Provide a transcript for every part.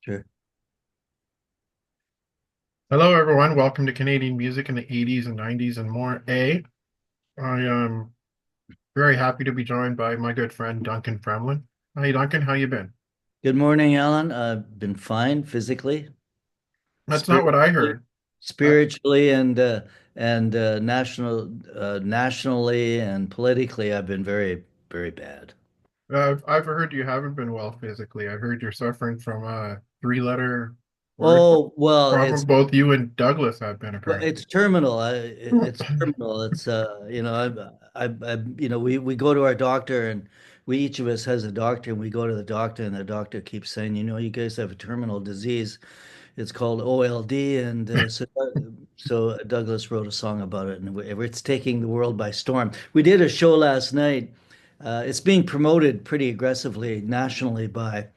Sure. Hello, everyone. Welcome to Canadian music in the 80s and 90s and more. I am very happy to be joined by my good friend Duncan Fremlin. Hey, Duncan, how you been? Good morning, Alan. I've been fine physically, That's not what I spiritually, heard. I, spiritually, and nationally and politically. I've been very, very bad. I've heard you haven't been well physically. I've heard you're suffering from a three-letter word Oh, well, problem. Both you and Douglas have been apparently. it's terminal. It's terminal. We go to our doctor, and we each of us has a doctor, and we go to the doctor, and the doctor keeps saying, you guys have a terminal disease. It's called OLD, and so Douglas wrote a song about it, and it's taking the world by storm. We did a show last night. It's being promoted pretty aggressively nationally by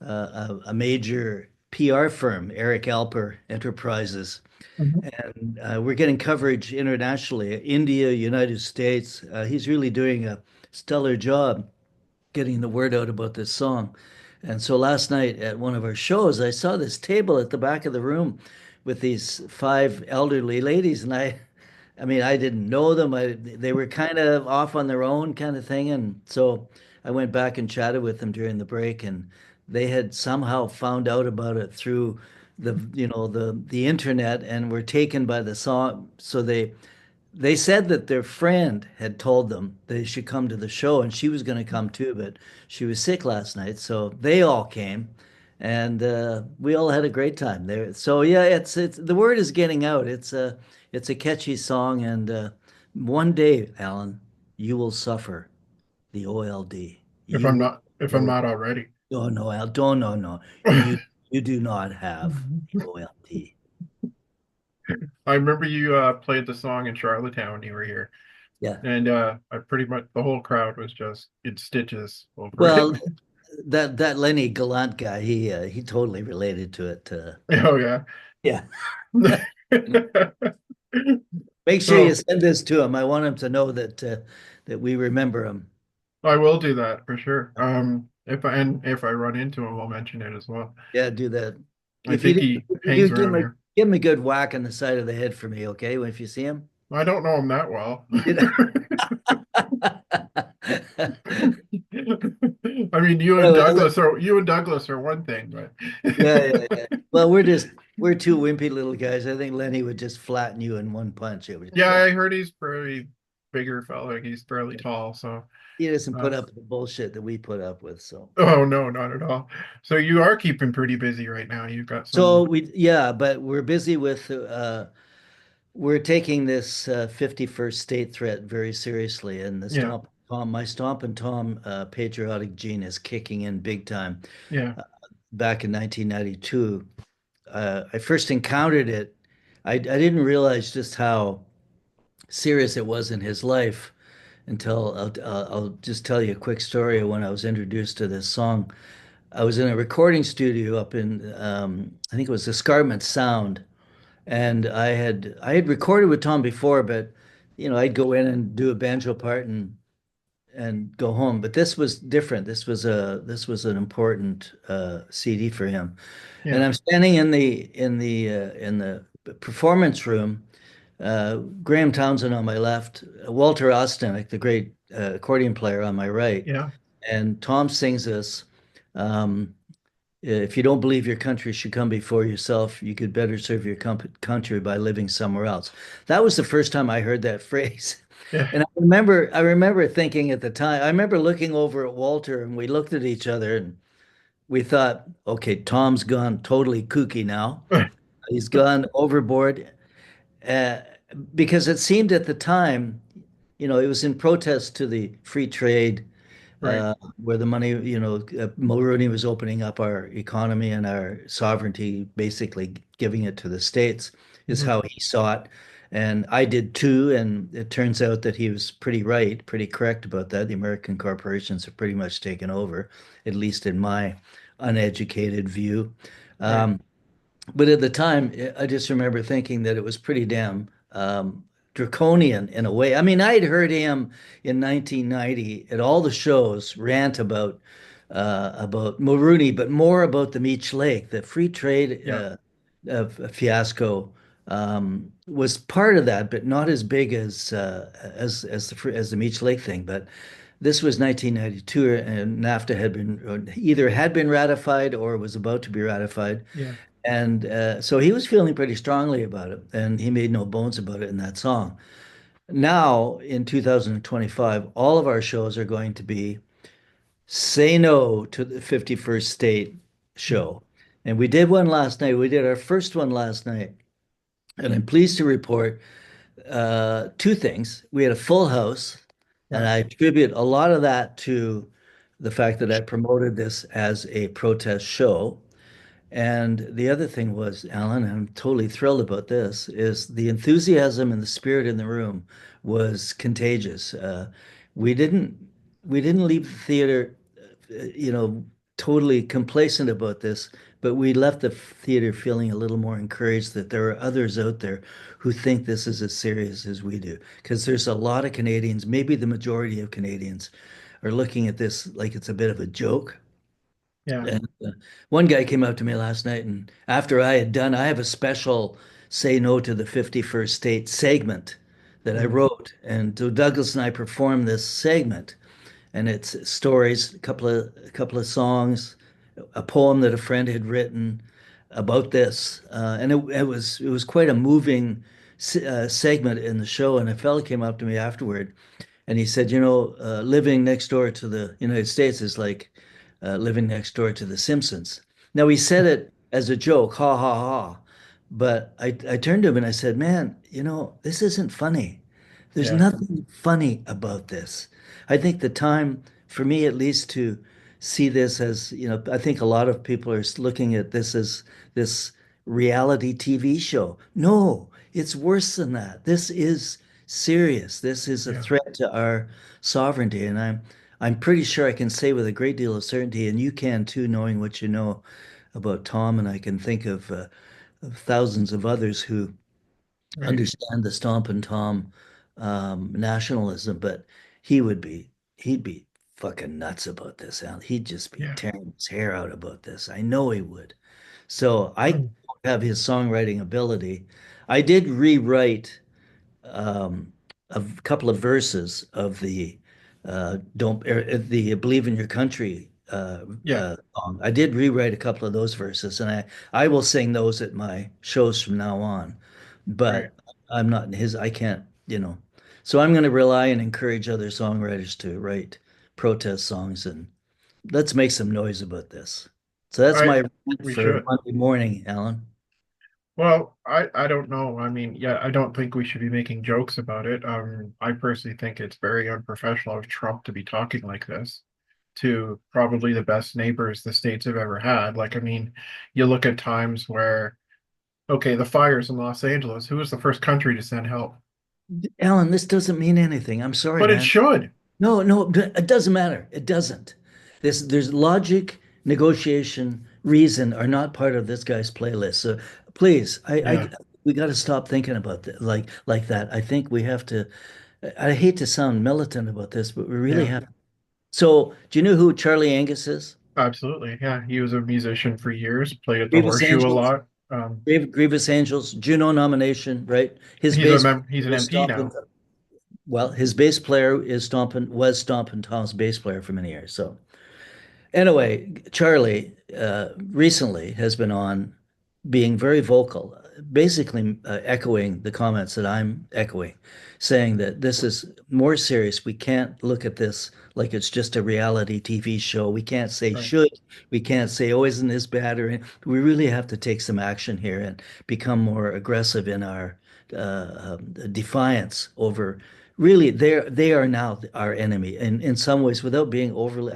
a major PR firm, Eric Alper Enterprises, Mhm. and we're getting coverage internationally, India, United States. He's really doing a stellar job getting the word out about this song. And so last night at one of our shows, I saw this table at the back of the room with these five elderly ladies, and I mean, I didn't know them. They were kind of off on their own, kind of thing. And so I went back and chatted with them during the break, and they had somehow found out about it through the internet and were taken by the song. So they said that their friend had told them they should come to the show, and she was going to come too, but she was sick last night, so they all came, and we all had a great time there. So yeah, it's the word is getting out. It's a catchy song, and one day, Alan, you will suffer the OLD. If You I'm will. not, if I'm Oh, not already. no, no, Al, don't, no, no. You do not have the OLD. I remember you played the song in Charlottetown when you were here. Yeah. And I pretty much the whole crowd was just in stitches over it. Well, that Lenny Gallant guy, he totally related to it. Oh yeah. Yeah. Make sure you Oh, send this to him. I want him to know that we remember him. I will do that for sure. If I run into him, I'll mention it as well. Yeah, do that. I If you think do, he if you do, hangs around here. give him a good whack on the side of the head for me, okay? If you see him. I don't know him that well. You know? I mean, you and Douglas are one thing, but Yeah, yeah, yeah. Well, we're two wimpy little guys. I think Lenny would just flatten you in one punch. It would. yeah, I heard he's pretty bigger fella. He's fairly tall, so He doesn't uh, put up with the bullshit that we put up with. So. oh no, not at all. So you are keeping pretty busy right now. You've got So some, yeah, but we're busy with we're taking this 51st state threat very seriously, and yeah, My Stomp and Tom patriotic gene is kicking in big time. yeah, Uh, Back in 1992, I first encountered it. I didn't realize just how serious it was in his life until I'll just tell you a quick story of when I was introduced to this song. I was in a recording studio up in I think it was Escarpment Sound, and I had recorded with Tom before, but I'd go in and do a banjo part and go home. But this was different. This was an important CD for him. And yeah, I'm standing in the performance room. Graham Townsend on my left, Walter Ostanek, the great accordion player, on my right, yeah. and Tom sings us. Um, if you don't believe your country should come before yourself, you could better serve your country by living somewhere else. That was the first time I heard that phrase. Yeah. And I remember thinking at the time, I remember looking over at Walter and we looked at each other and we thought, okay, Tom's gone totally kooky now. He's gone overboard. Uh, because it seemed at the time, it was in protest to the free trade Right. where the money, Mulroney was opening up our economy and our sovereignty, basically giving it to the states, is Mhm. how he saw it. And I did too. And it turns out that he was pretty right, pretty correct about that. The American corporations have pretty much taken over, at least in my uneducated view. Right. Um, but at the time, I just remember thinking that it was pretty damn draconian in a way. I mean, I had heard him in 1990 at all the shows rant about about Mulrooney, but more about the Meech Lake. The free trade Yeah. fiasco was part of that, but not as big as the Meech Lake thing. But this was 1992, and NAFTA had been either had been ratified or was about to be ratified. Yeah. And so he was feeling pretty strongly about it, and he made no bones about it in that song. Now, in 2025, all of our shows are going to be Say No to the 51st State Mm. show. And we did one last night. We did our first one last night. And I'm pleased to report two things. We had a full house, and Yeah. I attribute a lot of that to the fact that I promoted this as a protest show. And the other thing was, Alan, I'm totally thrilled about this, is the enthusiasm and the spirit in the room was contagious. We didn't we didn't leave the theater, totally complacent about this, but we left the theater feeling a little more encouraged that there are others out there who think this is as serious as we do. Because there's a lot of Canadians, maybe the majority of Canadians, are looking at this like it's a bit of a joke. Yeah. And one guy came up to me last night, and after I had done, I have a special Say No to the 51st State segment that I Mm. wrote. And so Douglas and I performed this segment, and it's stories, a couple of songs, a poem that a friend had written about this, and it was quite a moving segment in the show. And a fella came up to me afterward, and he said, living next door to the United States is like living next door to the Simpsons. Now he said it as a joke, ha ha ha. But I turned to him and I said, man, this isn't funny. There's Yeah. nothing funny about this. I think the time, for me at least, to see this as, I think a lot of people are looking at this as this reality TV show. No, it's worse than that. This is serious. This is a Yeah. threat to our sovereignty. And I'm pretty sure I can say with a great deal of certainty, and you can too, knowing what you know about Tom, and I can think of thousands of others who Right. understand the Stomp and Tom nationalism, but he would be he'd be fucking nuts about this, Al. He'd just be Yeah. tearing his hair out about this. I know he would. So I don't Um, have his songwriting ability. I did rewrite um, a couple of verses of the don't the Believe in Your Country yeah. song. I did rewrite a couple of those verses, and I will sing those at my shows from now on. Right. But I'm not his. I can't, you know. So I'm going to rely and encourage other songwriters to write protest songs, and let's make some noise about this. So that's I my rant we for should. Monday morning, Alan. Well, I don't know. I mean, yeah, I don't think we should be making jokes about it. I personally think it's very unprofessional of Trump to be talking like this to probably the best neighbors the states have ever had. Like, I mean, you look at times where, okay, the fires in Los Angeles, who was the first country to send help? Alan, this doesn't mean anything. I'm sorry, But it man. should. No, no, it doesn't matter. It doesn't. There's logic, negotiation, reason are not part of this guy's playlist. So please, Yeah, we got to stop thinking about that like that. I think we have to. I hate to sound militant about this, but we really yeah, have. So, do you know who Charlie Angus is? absolutely. Yeah, he was a musician for years, played at the Grievous Horseshoe a Angels, lot. Grievous Angels, Juno nomination, right? His bass player He's an was MP Stompin'. now. Well, his bass player is Stompin' was Stompin' Tom's bass player for many years. So anyway, Charlie recently has been on being very vocal, basically echoing the comments that I'm echoing, saying that this is more serious. We can't look at this like it's just a reality TV show. We can't say Right, should. We can't say, oh, isn't this bad? We really have to take some action here and become more aggressive in our defiance over. Really, they are now our enemy, and in some ways, without being overly,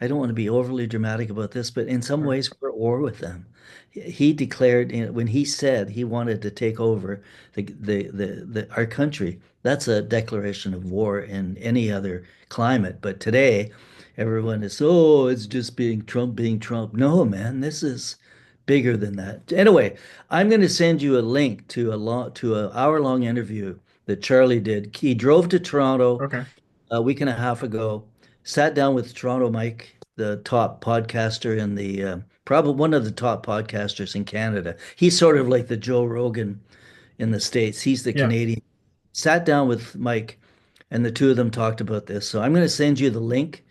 I don't want to be overly dramatic about this, but in some right, ways, we're at war with them. He declared, when he said he wanted to take over our country, that's a declaration of war in any other climate. But today, everyone is, oh, it's just being Trump being Trump. No, man, this is bigger than that. Anyway, I'm going to send you a link to an hour-long interview that Charlie did. He drove to Toronto okay, a week and a half ago, sat down with Toronto Mike the top podcaster in the probably one of the top podcasters in Canada. He's sort of like the Joe Rogan in the States. He's the Yeah. Canadian. Sat down with Mike, and the two of them talked about this. So I'm going to send you the link.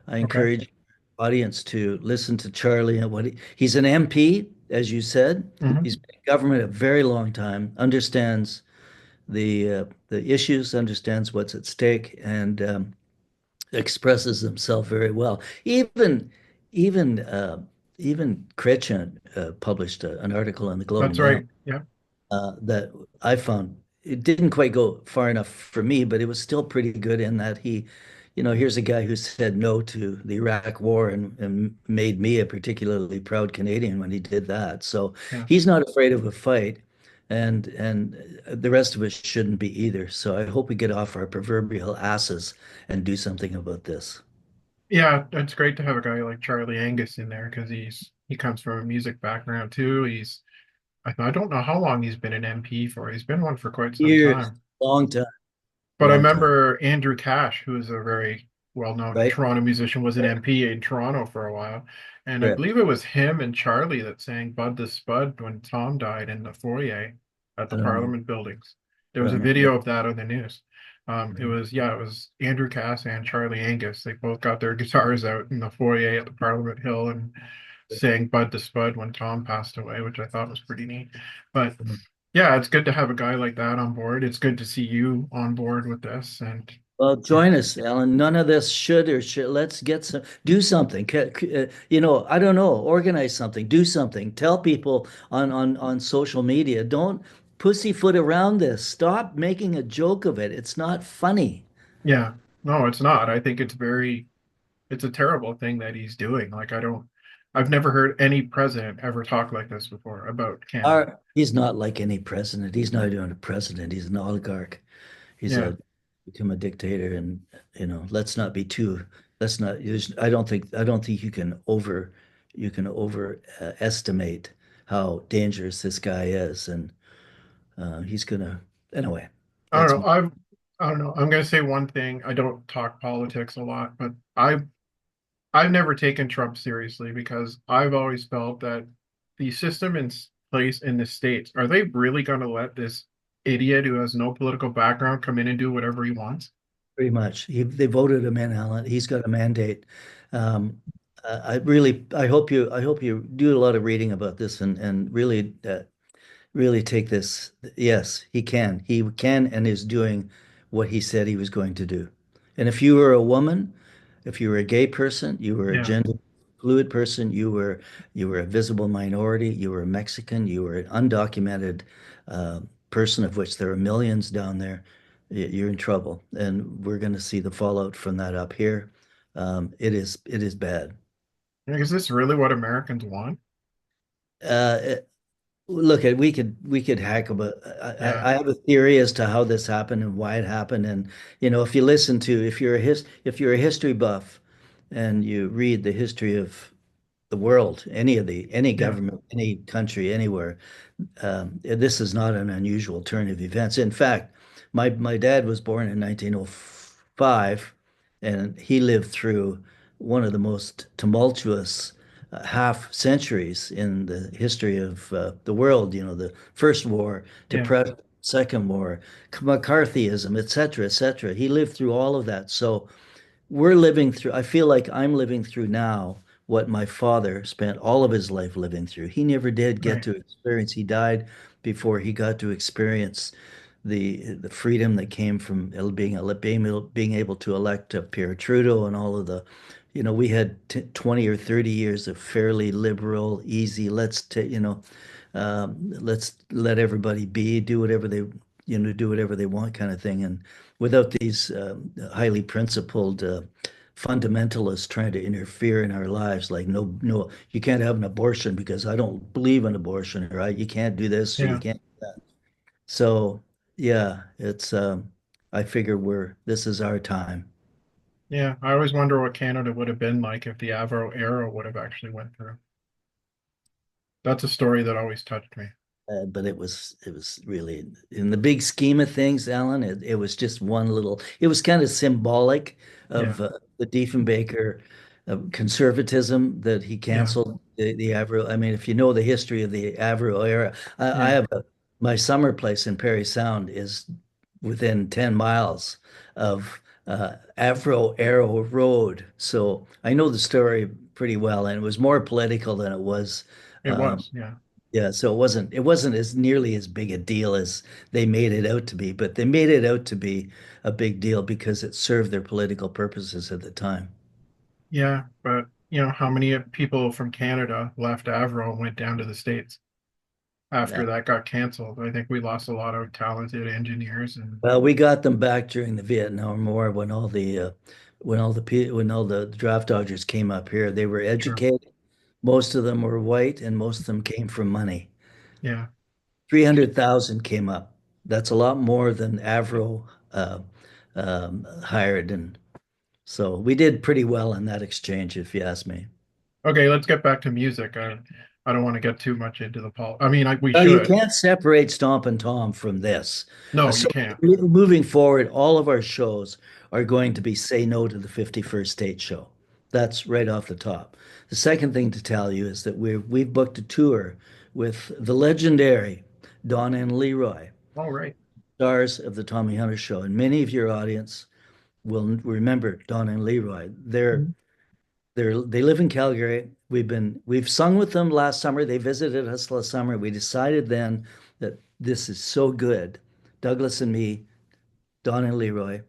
I Okay. encourage the audience to listen to Charlie and he's an MP, as you said. Hmm. He's been in government a very long time, understands the issues, understands what's at stake, and expresses himself very well. Even even Chrétien published an article in the Globe and That's Mail right. Yeah. that I found it didn't quite go far enough for me, but it was still pretty good in that here's a guy who said no to the Iraq War and made me a particularly proud Canadian when he did that. So Yeah. he's not afraid of a fight, and the rest of us shouldn't be either. So I hope we get off our proverbial asses and do something about this. Yeah, it's great to have a guy like Charlie Angus in there because he comes from a music background too. I don't know how long he's been an MP for. He's been one for quite some Years, time. long time, But I long time, remember Andrew Cash, who is a very well-known right? Toronto musician, was an MP in Toronto for a while. And I Correct. believe it was him and Charlie that sang Bud the Spud when Tom died in the foyer at I the don't know. Parliament buildings. There I was a don't know. Yeah. video of that on the news. It was Andrew Cass and Charlie Angus. They both got their guitars out in the foyer at the Parliament Hill and sang Bud the Spud when Tom passed away, which I thought was pretty neat. But yeah, it's good to have a guy like that on board. It's good to see you on board with this. And Well, yeah, join us, Alan. None of this should or should. Let's get do something. I don't know, organize something, do something. Tell people on social media. Don't pussyfoot around this. Stop making a joke of it. It's not funny. yeah, no, it's not. I think it's a terrible thing that he's doing. I've never heard any president ever talk like this before about Canada. He's not like any president. He's not even a president. He's an oligarch. He's Yeah. a become a dictator, and let's not be too. Let's not. I don't think you can over estimate how dangerous this guy is, and he's gonna. Anyway, I that's don't know. I don't know. I'm going to say one thing. I don't talk politics a lot, but I've never taken Trump seriously because I've always felt that the system in place in the States, are they really going to let this idiot who has no political background come in and do whatever he wants? pretty much. They voted him in, Alan. He's got a mandate. Um, I hope you do a lot of reading about this and really take this. Yes, he can. He can and is doing what he said he was going to do. And if you were a woman, if you were a gay person, you were a Yeah. gender fluid person, you were a visible minority, you were a Mexican, you were an undocumented uh, person, of which there are millions down there, you're in trouble. And we're going to see the fallout from that up here. It is bad. Like, is this really what Americans want? Uh, Look, we could hack about. Yeah. I have a theory as to how this happened and why it happened, and if you're a history buff, and you read the history of the world, any Yeah. government, any country, anywhere, this is not an unusual turn of events. In fact, my dad was born in 1905, and he lived through one of the most tumultuous half centuries in the history of the world. The First War, Yeah. Depression, Second War, McCarthyism, et cetera, et cetera. He lived through all of that. So I feel like I'm living through now what my father spent all of his life living through. He never did get Right. to experience, he died before he got to experience the freedom that came from being able to elect Pierre Trudeau and all of we had t 20 or 30 years of fairly liberal, easy, let's let everybody do whatever they want kind of thing. And without these highly principled fundamentalists trying to interfere in our lives, like no, no, you can't have an abortion because I don't believe in abortion, right? You can't do this or you Yeah. can't do that. So yeah, I figure this is our time. Yeah. I always wonder what Canada would have been like if the Avro era would have actually went through. That's a story that always touched me. But it was really in the big scheme of things, Alan. It was just it was kind of symbolic Yeah. of the Diefenbaker conservatism that he Yeah, canceled the Avro. I mean, if you know the history of the Avro era, I yeah. have my summer place in Perry Sound is within 10 miles of Avro Arrow Road. So I know the story pretty well, and it was more political than it was. It Um, was. Yeah. yeah, so it wasn't as nearly as big a deal as they made it out to be, but they made it out to be a big deal because it served their political purposes at the time. Yeah, but how many people from Canada left Avro and went down to the States Yeah. after that got canceled? I think we lost a lot of talented engineers and Well, we got them back during the Vietnam War when all the draft dodgers came up here. They were true. educated. Most of them were white, and most of them came from money. Yeah. 300,000 came up. That's a lot more than Avro hired, and so we did pretty well in that exchange, if you ask me. Okay, let's get back to music. I don't want to get too much into the pol. I mean, we Well, you should. can't separate Stomp and Tom from this. No, you So can't. moving forward, all of our shows are going to be Say No to the 51st State Show. That's right off the top. The second thing to tell you is that we've booked a tour with the legendary Donna and Leroy, All right. stars of the Tommy Hunter Show, and many of your audience will remember Donna and Leroy. Mhm. They live in Calgary. We've sung with them last summer. They visited us last summer. We decided then that this is so good, Douglas and me, Don and Leroy,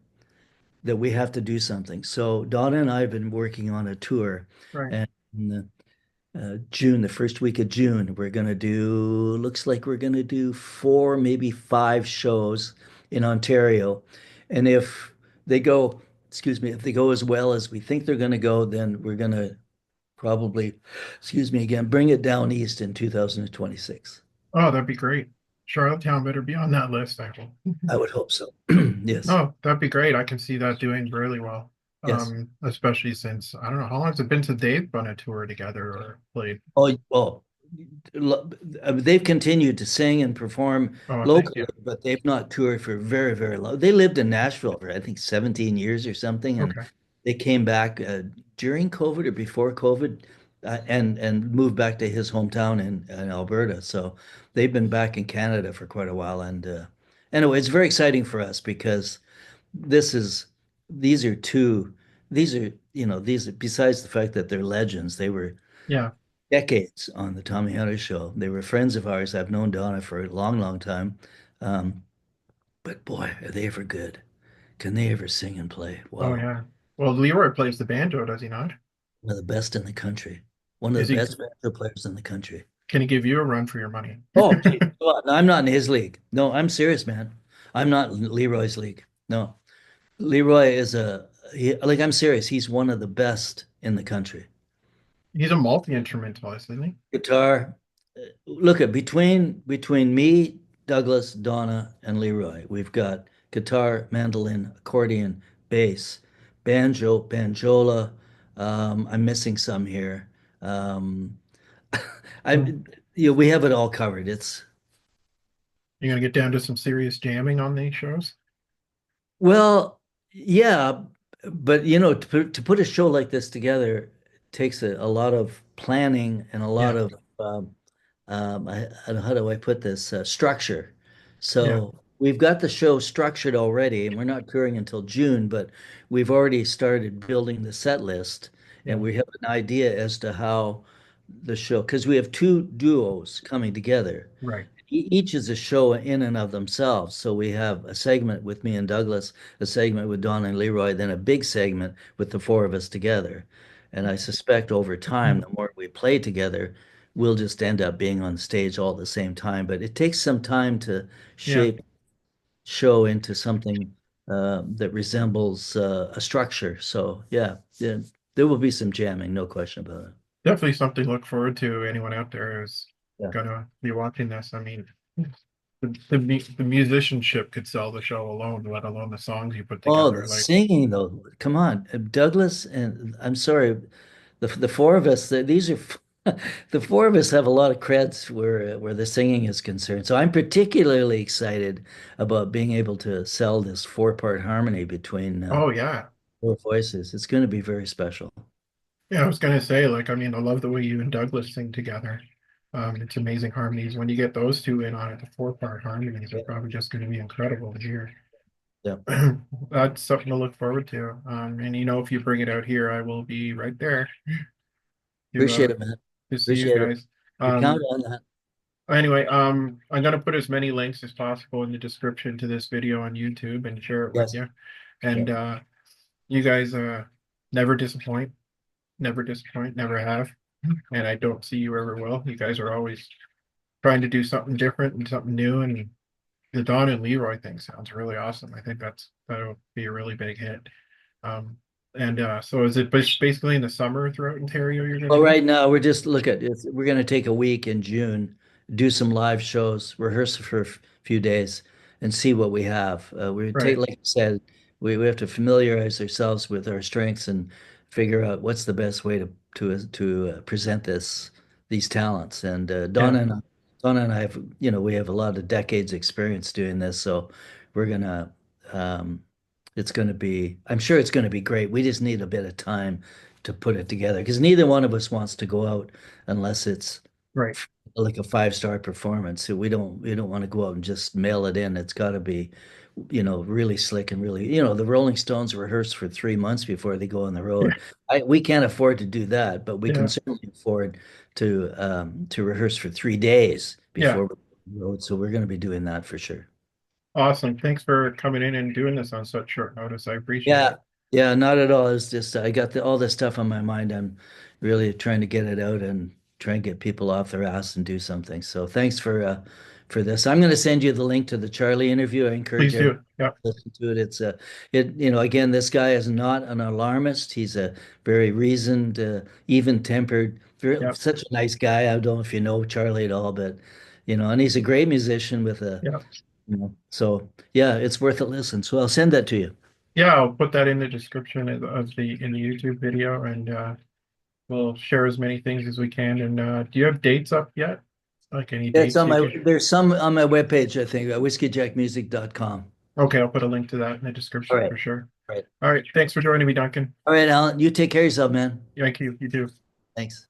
that we have to do something. So Donna and I have been working on a tour, Right. and in June, the first week of June, looks like we're gonna do four, maybe five shows in Ontario. And if they go, excuse me, if they go as well as we think they're gonna go, then we're gonna probably, excuse me again, bring it down east in 2026. Oh, that'd be great. Charlottetown better be on that list, I hope. I would hope so. Yes. No, that'd be great. I can see that doing really well. Yes. Especially since I don't know how long has it been since they've done a tour together or played. Oh, they've continued to sing and perform Oh, thank locally, you. but they've not toured for very, very long. They lived in Nashville for, I think, 17 years or something, and Okay. they came back during COVID or before COVID, and moved back to his hometown in Alberta. So they've been back in Canada for quite a while, and anyway, it's very exciting for us because this is these are two these are these besides the fact that they're legends, they were Yeah. decades on the Tommy Hunter show. They were friends of ours. I've known Donna for a long, long time. Um, but boy, are they ever good. Can they ever sing and play? Oh, Wow. yeah. Well, Leroy plays the banjo, does he not? One of the best in the country. One of Is the he? best banjo players in the country. Can he give you a run for your money? Oh, gee, come on. I'm not in his league. No, I'm serious, man. I'm not in Leroy's league. No. Leroy like, I'm serious. He's one of the best in the country. He's a multi-instrumentalist, isn't he? Guitar. Look at between me, Douglas, Donna, and Leroy, we've got guitar, mandolin, accordion, bass, banjo, banjola. I'm missing some here. Um, I, Hmm. we have it all covered. It's You're gonna get down to some serious jamming on these shows? Well, yeah, but to put a show like this together takes a lot of planning and a lot Yeah. of how do I put this structure. Yeah. So we've got the show structured already, and we're not touring until June, but we've already started building the set list, and Yeah. we have an idea as to how the show, because we have two duos coming together. Right. Each is a show in and of themselves. So we have a segment with me and Douglas, a segment with Don and Leroy, then a big segment with the four of us together. And I suspect over time, Hmm. the more we play together, we'll just end up being on stage all at the same time. But it takes some time to Yeah. shape show into something that resembles a structure. So yeah, there will be some jamming, no question about it. Definitely something to look forward to. Anyone out there who's Yeah. gonna be watching this. I mean, the musicianship could sell the show alone, let alone the songs you put Oh, together. the Like, singing though. Come on. Douglas and I'm sorry, the four of us, these are the four of us have a lot of creds where the singing is concerned. So I'm particularly excited about being able to sell this four-part harmony between oh yeah. four voices. It's going to be very special. Yeah, I was gonna say, like, I mean, I love the way you and Douglas sing together. It's amazing harmonies. When you get those two in on it, the four-part harmonies are Yeah. probably just going to be incredible to hear. Yeah. That's something to look forward to. And if you bring it out here, I will be right there to Appreciate it, man. see you Appreciate it. guys. You count Um, on that. anyway, I'm gonna put as many links as possible in the description to this video on YouTube and share it with Yes. you. Yeah. And you guys never disappoint, never disappoint, never have. And I don't see you ever will. You guys are always trying to do something different and something new. And the Don and Leroy thing sounds really awesome. I think that'll be a really big hit. Um, and so is it basically in the summer throughout Ontario you're going to Well, be? right now we're going to take a week in June, do some live shows, rehearse for a few days, and see what we have. We take, Right. like I said, we have to familiarize ourselves with our strengths and figure out what's the best way to present these talents. And Yeah. Donna and I have, we have a lot of decades experience doing this, so we're gonna um, it's going to be, I'm sure it's going to be great. We just need a bit of time to put it together because neither one of us wants to go out unless it's Right. like a five-star performance. So we don't want to go out and just mail it in. It's got to be, really slick and really, the Rolling Stones rehearse for 3 months before they go on the Yeah. road. We can't afford to do that, but we can Yeah. certainly afford to rehearse for 3 days Yeah. before we go on the road. So we're going to be doing that for sure. Awesome. Thanks for coming in and doing this on such short notice. I appreciate Yeah, it. yeah, not at all. It's just I got all this stuff on my mind. I'm really trying to get it out and try and get people off their ass and do something. So thanks for this. I'm going to send you the link to the Charlie interview. I encourage Please everyone do. Yeah. to listen to it. Again, this guy is not an alarmist. He's a very reasoned, even-tempered, Yeah. such a nice guy. I don't know if you know Charlie at all, but and he's a great musician with Yeah. so yeah, it's worth a listen. So I'll send that to you. Yeah. I'll put that in the description of the in the YouTube video and we'll share as many things as we can. And do you have dates up yet? Like any Yeah, it's dates on you my can? there's some on my webpage, I think, whiskeyjackmusic.com. Okay, I'll put a link to that in the All description right. for sure. All right. All right. Thanks for joining me, Duncan. All right, Alan. You take care of yourself, man. Thank you. You too. Thanks.